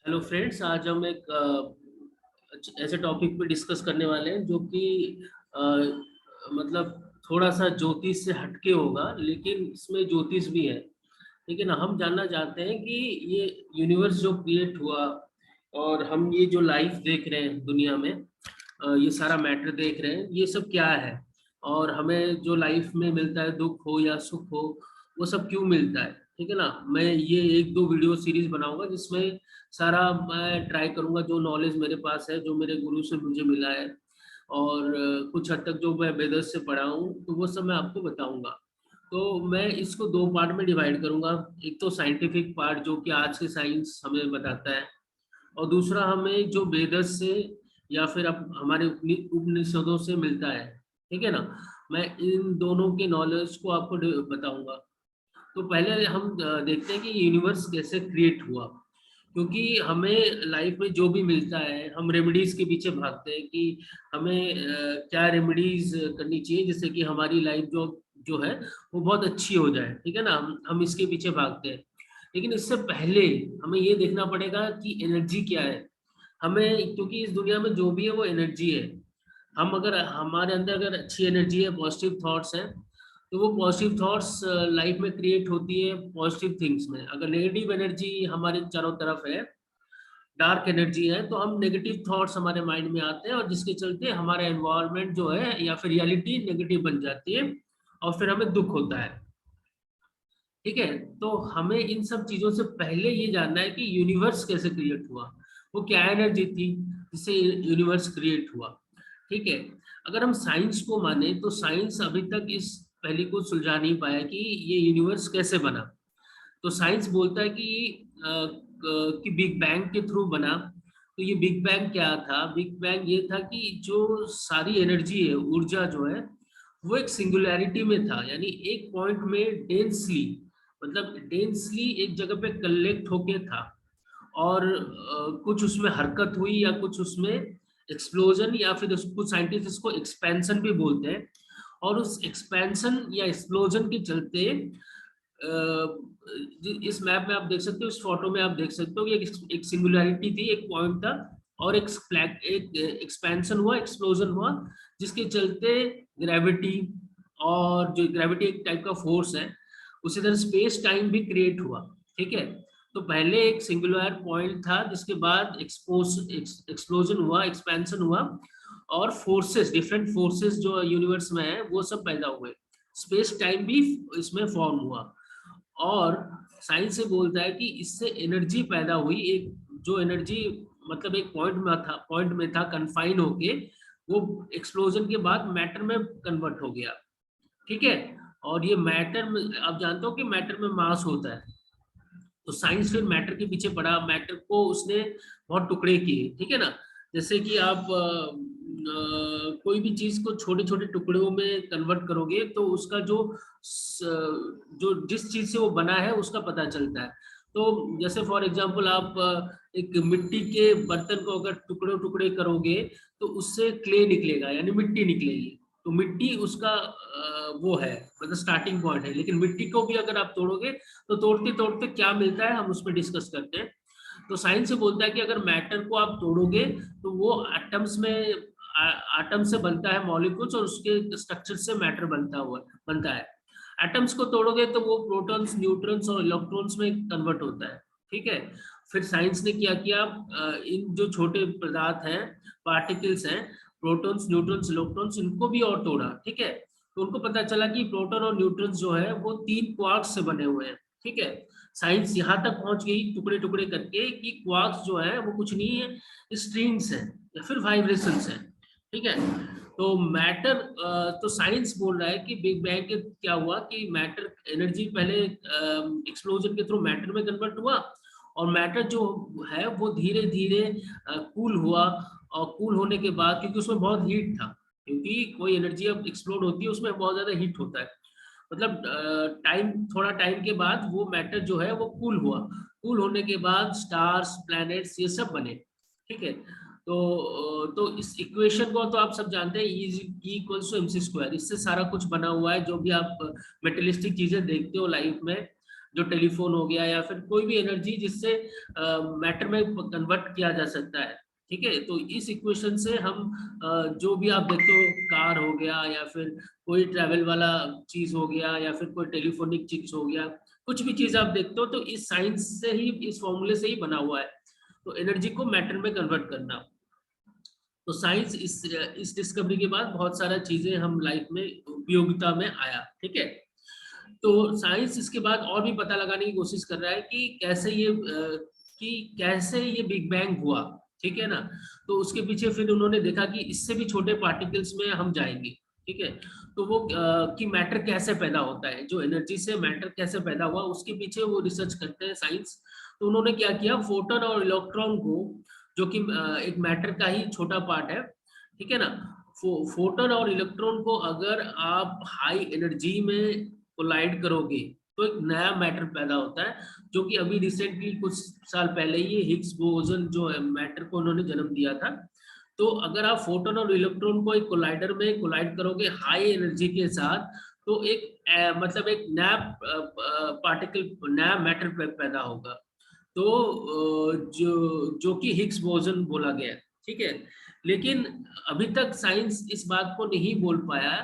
Hello friends, आज हम एक ऐसे टॉपिक पे डिस्कस करने वाले हैं जो कि अ, मतलब थोड़ा सा ज्योतिष से हटके होगा, लेकिन इसमें ज्योतिष भी है। ठीक है ना। हम जानना चाहते हैं कि ये यूनिवर्स जो क्रिएट हुआ और हम ये जो लाइफ देख रहे हैं दुनिया में, ये सारा मैटर देख रहे हैं, ये सब क्या है। और हमें जो लाइफ में मिलता है, दुख हो या सुख हो, वो सब क्यों मिलता है। ठीक है ना। मैं ये एक दो वीडियो सीरीज बनाऊंगा जिसमें सारा मैं ट्राई करूंगा, जो नॉलेज मेरे पास है, जो मेरे गुरु से मुझे मिला है, और कुछ हद तक जो मैं वेदर्स से पढ़ा हूँ, तो वो सब मैं आपको बताऊंगा। तो मैं इसको दो पार्ट में डिवाइड करूंगा। एक तो साइंटिफिक पार्ट जो कि आज के साइंस हमें बताता है, और दूसरा हमें जो वेदस से या फिर अब हमारे उपनिषदों से मिलता है। ठीक है ना। मैं इन दोनों के नॉलेज को आपको बताऊंगा। तो पहले हम देखते हैं कि यूनिवर्स कैसे क्रिएट हुआ। क्योंकि हमें लाइफ में जो भी मिलता है, हम रेमेडीज के पीछे भागते हैं कि हमें क्या रेमेडीज करनी चाहिए जिससे कि हमारी लाइफ जो जो है वो बहुत अच्छी हो जाए। ठीक है ना। हम इसके पीछे भागते हैं, लेकिन इससे पहले हमें ये देखना पड़ेगा कि एनर्जी क्या है हमें। क्योंकि इस दुनिया में जो भी है वो एनर्जी है। हम अगर हमारे अंदर अगर अच्छी एनर्जी है, पॉजिटिव थॉट्स हैं, तो वो पॉजिटिव थॉट्स लाइफ में क्रिएट होती है पॉजिटिव थिंग्स में। अगर नेगेटिव एनर्जी हमारे चारों तरफ है, डार्क एनर्जी है, तो हम नेगेटिव थॉट्स हमारे माइंड में आते हैं, और जिसके चलते हमारा एनवायरनमेंट जो है या फिर रियलिटी नेगेटिव बन जाती है, और फिर हमें दुख होता है। ठीक है। तो हमें इन सब चीजों से पहले ये जानना है कि यूनिवर्स कैसे क्रिएट हुआ, वो क्या एनर्जी थी जिससे यूनिवर्स क्रिएट हुआ। ठीक है। अगर हम साइंस को माने तो साइंस अभी तक इस पहली को सुलझा नहीं पाया कि ये यूनिवर्स कैसे बना। तो साइंस बोलता है कि बिग बैंग के थ्रू बना। तो ये बिग बैंग क्या था? बिग बैंग ये था कि जो सारी एनर्जी है, ऊर्जा जो है, वो एक सिंगुलैरिटी में था, यानी एक पॉइंट में डेंसली, मतलब डेंसली एक जगह पे कलेक्ट होके था। और कुछ उसमें हरकत हुई या कुछ उसमें एक्सप्लोजन, या फिर कुछ साइंटिस्ट इसको एक्सपेंशन भी बोलते हैं। और उस एक्सपेंशन या एक्सप्लोजन के चलते इस मैप में आप देख सकते हो, इस फोटो में आप देख सकते हो कि एक सिंगुलैरिटी थी, एक पॉइंट था, और एक एक्सपेंशन हुआ, एक्सप्लोजन हुआ, जिसके चलते ग्रेविटी, और जो ग्रेविटी एक टाइप का फोर्स है, उसी तरह स्पेस टाइम भी क्रिएट हुआ। ठीक है। तो पहले एक सिंगुलर पॉइंट था, जिसके बाद एक्सप्लोजन हुआ, एक्सपेंशन हुआ, और फोर्सेस, डिफरेंट फोर्सेस जो यूनिवर्स में है वो सब पैदा हुए। स्पेस टाइम भी इसमें फॉर्म हुआ। और साइंस से बोलता है कि इससे एनर्जी पैदा हुई, एक जो एनर्जी मतलब एक पॉइंट में था कन्फाइन होके, वो एक्सप्लोजन के बाद मैटर में कन्वर्ट हो गया। ठीक है। और ये मैटर में आप जानते हो कि मैटर में मास होता है। तो साइंस फिर मैटर के पीछे पड़ा, मैटर को उसने बहुत टुकड़े किए। ठीक है ना। जैसे कि आप कोई भी चीज को छोटे छोटे टुकड़ों में कन्वर्ट करोगे तो उसका जो जिस चीज से वो बना है उसका पता चलता है। तो जैसे फॉर एग्जांपल आप एक मिट्टी के बर्तन को अगर टुकड़े टुकड़े करोगे, तो उससे क्ले निकलेगा, यानी मिट्टी निकलेगी। तो मिट्टी उसका वो है, मतलब स्टार्टिंग पॉइंट है। लेकिन मिट्टी को भी अगर आप तोड़ोगे, तो तोड़ते तोड़ते क्या मिलता है हम उसमें डिस्कस करते हैं। तो साइंस से बोलता है कि अगर मैटर को आप तोड़ोगे, तो वो एटम्स में एटम से बनता है मॉलिक्यूल्स, और उसके स्ट्रक्चर से मैटर बनता है। एटम्स को तोड़ोगे तो वो प्रोटॉन्स, न्यूट्रॉन्स और इलेक्ट्रॉन्स में कन्वर्ट होता है। ठीक है। फिर साइंस ने क्या किया, इन जो छोटे पदार्थ हैं, पार्टिकल्स हैं, प्रोटॉन्स, न्यूट्रॉन्स, इलेक्ट्रॉन्स, इनको भी और तोड़ा। ठीक है। तो उनको पता चला कि प्रोटॉन और न्यूट्रॉन्स जो है वो 3 क्वार्क्स से बने हुए हैं। ठीक है। साइंस यहाँ तक पहुंच गई टुकड़े टुकड़े करके कि क्वार्क्स जो है वो कुछ नहीं है, स्ट्रिंग्स है या फिर वाइब्रेशंस है। ठीक है। तो मैटर, तो साइंस बोल रहा है कि बिग बैंग के क्या हुआ कि मैटर एनर्जी पहले एक्सप्लोजन के थ्रू मैटर में कन्वर्ट हुआ, और मैटर जो है वो धीरे धीरे कूल हुआ। और कूल होने के बाद, क्योंकि उसमें बहुत हीट था, क्योंकि कोई एनर्जी अब एक्सप्लोड होती है उसमें बहुत ज्यादा हीट होता है, मतलब थोड़ा टाइम के बाद वो मैटर जो है वो कूल हुआ। कूल होने के बाद स्टार्स, प्लैनेट्स, ये सब बने। ठीक है। तो इस इक्वेशन को तो आप सब जानते हैं, E equals to MC square. इससे सारा कुछ बना हुआ है, जो भी आप मेटेलिस्टिक चीजें देखते हो लाइफ में, जो टेलीफोन हो गया या फिर कोई भी एनर्जी जिससे मैटर में कन्वर्ट किया जा सकता है। ठीक है, तो इस इक्वेशन से हम जो भी आप देखते हो, कार हो गया या फिर कोई ट्रैवल वाला चीज हो गया या फिर कोई टेलीफोनिक चीज हो गया, कुछ भी चीज आप देखते हो तो इस साइंस से ही, इस फॉर्मूले से ही बना हुआ है। तो एनर्जी को मैटर में कन्वर्ट करना। तो साइंस इस डिस्कवरी के बाद बहुत सारा चीजें हम लाइफ में उपयोगिता में आया। ठीक है, तो साइंस इसके बाद और भी पता लगाने की कोशिश कर रहा है कि कैसे ये बिग बैंग हुआ। ठीक है ना, तो उसके पीछे फिर उन्होंने देखा कि इससे भी छोटे पार्टिकल्स में हम जाएंगे। ठीक है, तो वो कि मैटर कैसे पैदा होता है, जो एनर्जी से मैटर कैसे पैदा हुआ, उसके पीछे वो रिसर्च करते हैं साइंस। तो उन्होंने क्या किया, फोटोन और इलेक्ट्रॉन को, जो कि एक मैटर का ही छोटा पार्ट है, ठीक है ना, फोटोन और इलेक्ट्रॉन को अगर आप हाई एनर्जी में कोलाइड करोगे तो एक नया मैटर पैदा होता है, जो कि अभी रिसेंटली कुछ साल पहले ही हिग्स बोसन जो है मैटर को उन्होंने जन्म दिया था। तो अगर आप फोटोन और इलेक्ट्रॉन को एक कोलाइडर में कोलाइड करोगे हाई एनर्जी के साथ, तो एक मतलब एक नया पार्टिकल, नया मैटर पैदा होगा। तो जो कि हिग्स बोसन बोला गया। ठीक है, लेकिन अभी तक साइंस इस बात को नहीं बोल पाया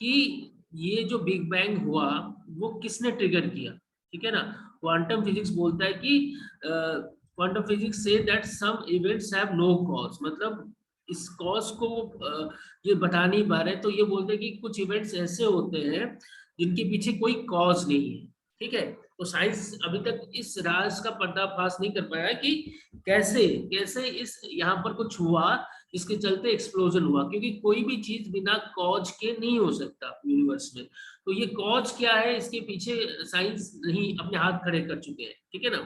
कि ये जो बिग बैंग हुआ वो किसने ट्रिगर किया। ठीक है ना, क्वांटम फिजिक्स बोलता है कि क्वांटम फिजिक्स से that some events have no cause, मतलब इस कॉज को ये बता नहीं पा रहे, तो ये बोलते हैं कि कुछ इवेंट्स ऐसे होते हैं जिनके पीछे कोई कॉज नहीं है। ठीक है, तो साइंस अभी तक इस राज का पर्दाफाश नहीं कर पाया कि कैसे कैसे इस यहाँ पर कुछ हुआ, इसके चलते एक्सप्लोजन हुआ, क्योंकि कोई भी चीज बिना कॉज के नहीं हो सकता यूनिवर्स में। तो ये कॉज क्या है, इसके पीछे साइंस नहीं अपने हाथ खड़े कर चुके हैं। ठीक है ना,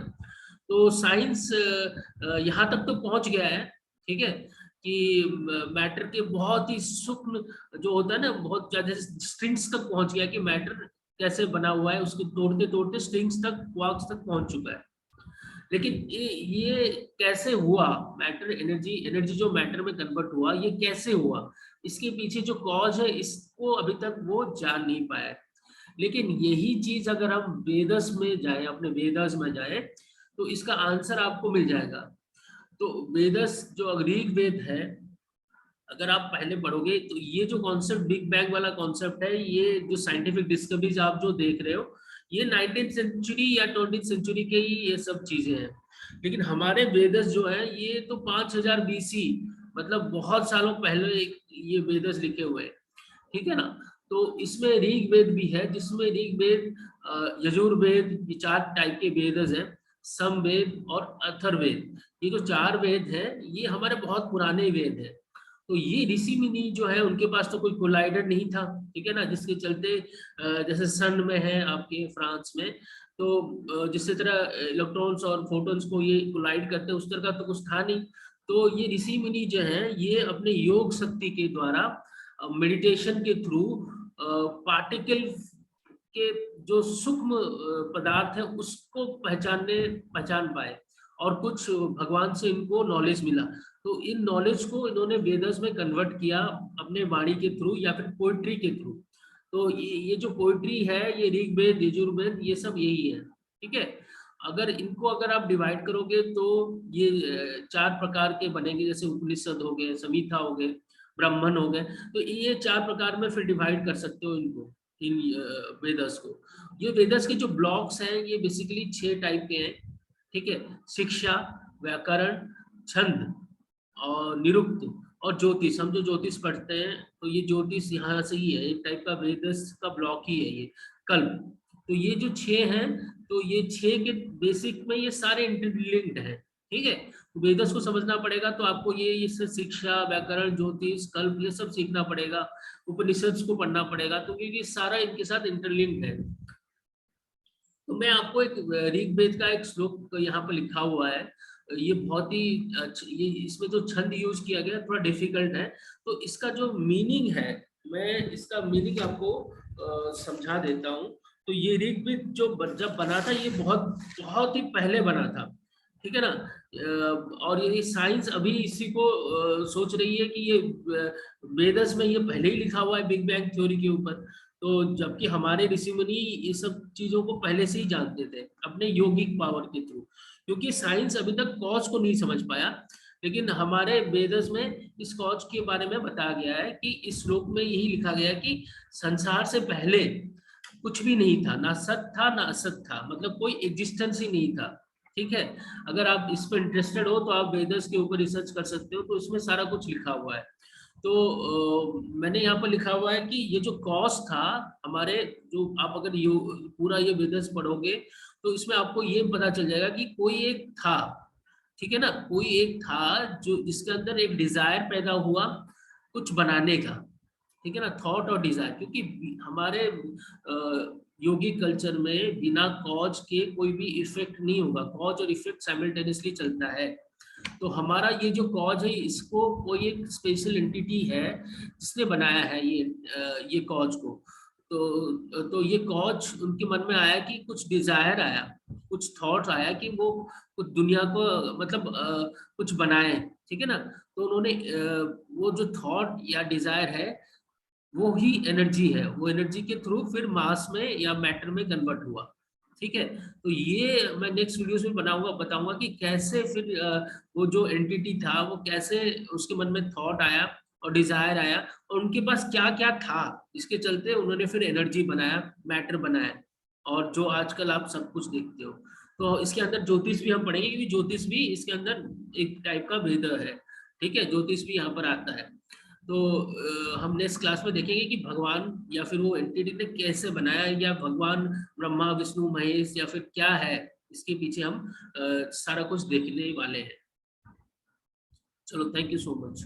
तो साइंस यहाँ तक तो पहुंच गया है। ठीक है, कि मैटर के बहुत ही सूक्ष्म जो होता है ना, बहुत ज्यादा स्ट्रिंग्स तक पहुंच गया कि मैटर कैसे बना हुआ है, उसके तोड़ते तोड़ते स्ट्रिंग्स तक, क्वार्क्स तक पहुंच चुका है। लेकिन ये कैसे हुआ, मैटर एनर्जी, एनर्जी जो मैटर में कन्वर्ट हुआ, ये कैसे हुआ, इसके पीछे जो कॉज है इसको अभी तक वो जान नहीं पाया है। लेकिन यही चीज अगर हम वेदस में जाए, अपने वेदस में जाए, तो इसका आंसर आपको मिल जाएगा। तो वेदस जो ऋग वेद है, अगर आप पहले पढ़ोगे तो ये जो कॉन्सेप्ट बिग बैंग वाला कॉन्सेप्ट है, ये जो साइंटिफिक डिस्कवरीज आप जो देख रहे हो, ये 19th सेंचुरी या 20th सेंचुरी के ही ये सब चीजें हैं। लेकिन हमारे वेदस जो है ये तो 5000 बीसी, मतलब बहुत सालों पहले ये वेदस लिखे हुए हैं। ठीक है ना, तो इसमें ऋग वेद भी है, जिसमें ऋग वेद, यजुर्वेद, ये 4 टाइप के वेदस हैं, समवेद और अथर्ववेद। ये जो 4 वेद हैं ये हमारे बहुत पुराने वेद हैं। तो ये ऋषि मुनि जो है उनके पास तो कोई कोलाइडर नहीं था। ठीक है ना, जिसके चलते जैसे सन में है आपके फ्रांस में, तो जिस तरह इलेक्ट्रॉन्स और फोटॉन्स को ये कोलाइड करते हैं, उस तरह का तो कुछ था नहीं। तो ये ऋषि मुनि जो है ये अपने योग शक्ति के द्वारा, मेडिटेशन के थ्रू, पार्टिकल के जो सूक्ष्म पदार्थ है उसको पहचान पाए, और कुछ भगवान से इनको नॉलेज मिला। तो इन नॉलेज को इन्होंने वेदस में कन्वर्ट किया अपने वाणी के थ्रू या फिर पोइट्री के थ्रू। तो ये जो पोइट्री है, ये ऋग्वेद, यजुर्वेद, ये सब यही है। ठीक है, अगर इनको अगर आप डिवाइड करोगे तो ये 4 प्रकार के बनेंगे, जैसे उपनिषद हो गए, संहिता हो गए, ब्राह्मण हो गए। तो ये 4 प्रकार में फिर डिवाइड कर सकते हो इनको, इन वेदस को। ये वेदस के जो ब्लॉक्स हैं ये बेसिकली 6 टाइप के हैं। ठीक है, शिक्षा, व्याकरण, छंद और निरुक्त और ज्योतिष। हम जो ज्योतिष पढ़ते हैं तो ये ज्योतिष यहाँ से ही है, एक टाइप का वेदस का ब्लॉक ही है ये, कल्प। तो ये जो 6 हैं, तो ये 6 के बेसिक में ये सारे इंटरलिंक्ड हैं। ठीक है, तो वेदस को समझना पड़ेगा तो आपको ये इससे शिक्षा, व्याकरण, ज्योतिष, कल्प, ये सब सीखना पड़ेगा। उपनिषद को पढ़ना पड़ेगा, तो क्योंकि सारा इनके साथ इंटरलिंक्ड है। तो मैं आपको एक ऋग्वेद का एक श्लोक यहाँ पर लिखा हुआ है, ये बहुत ही ये इसमें जो छंद यूज किया गया थोड़ा डिफिकल्ट है, तो इसका जो मीनिंग है, मैं इसका मीनिंग आपको समझा देता हूँ। तो ये ऋग्वेद जो जब बना था, ये बहुत बहुत ही पहले बना था। ठीक है ना, और ये साइंस अभी इसी को सोच रही है कि ये वेदस में ये पहले ही लिखा हुआ है बिग बैंग थ्योरी के ऊपर। तो जबकि हमारे ऋषि मुनि ये सब चीजों को पहले से ही जानते थे अपने योगिक पावर के थ्रू, क्योंकि साइंस अभी तक कॉज को नहीं समझ पाया। लेकिन हमारे वेदस में इस कॉज के बारे में बताया गया है कि इस श्लोक में यही लिखा गया है कि संसार से पहले कुछ भी नहीं था, ना सत था ना असत था, मतलब कोई एग्जिस्टेंस ही नहीं था। ठीक है, अगर आप इस पर इंटरेस्टेड हो तो आप वेदस के ऊपर रिसर्च कर सकते हो, तो इसमें सारा कुछ लिखा हुआ है। तो मैंने यहाँ पर लिखा हुआ है कि ये जो कॉज था हमारे, जो आप अगर पूरा ये वेदस पढ़ोगे तो इसमें आपको ये पता चल जाएगा कि कोई एक था, ठीक है ना, कोई एक था जो जिसके अंदर एक डिजायर पैदा हुआ कुछ बनाने का, ठीक है ना, थॉट और डिजायर। क्योंकि हमारे योगिक कल्चर में बिना कॉज के कोई भी इफेक्ट नहीं होगा, कॉज और इफेक्ट साइमल्टेनियसली चलता है। तो हमारा ये जो कॉज है इसको कोई एक स्पेशल एंटिटी है जिसने बनाया है ये कॉज को। तो ये कॉज उनके मन में आया कि कुछ डिजायर आया, कुछ थॉट आया कि वो कुछ दुनिया को मतलब कुछ बनाए, ठीक है ना। तो उन्होंने वो जो थॉट या डिजायर है वो ही एनर्जी है, वो एनर्जी के थ्रू फिर मास में या मैटर में कन्वर्ट हुआ। ठीक है, तो ये मैं नेक्स्ट वीडियोस में बनाऊंगा, बताऊंगा कि कैसे फिर वो जो एंटिटी था वो कैसे उसके मन में थॉट आया और डिजायर आया और उनके पास क्या क्या था, इसके चलते उन्होंने फिर एनर्जी बनाया, मैटर बनाया, और जो आजकल आप सब कुछ देखते हो। तो इसके अंदर ज्योतिष भी हम पढ़ेंगे, क्योंकि ज्योतिष भी इसके अंदर एक टाइप का भेद है। ठीक है, ज्योतिष भी यहाँ पर आता है। तो हम नेक्स्ट क्लास में देखेंगे कि भगवान या फिर वो एंटिटी ने कैसे बनाया, या भगवान ब्रह्मा विष्णु महेश या फिर क्या है, इसके पीछे हम सारा कुछ देखने वाले हैं। चलो, थैंक यू सो मच।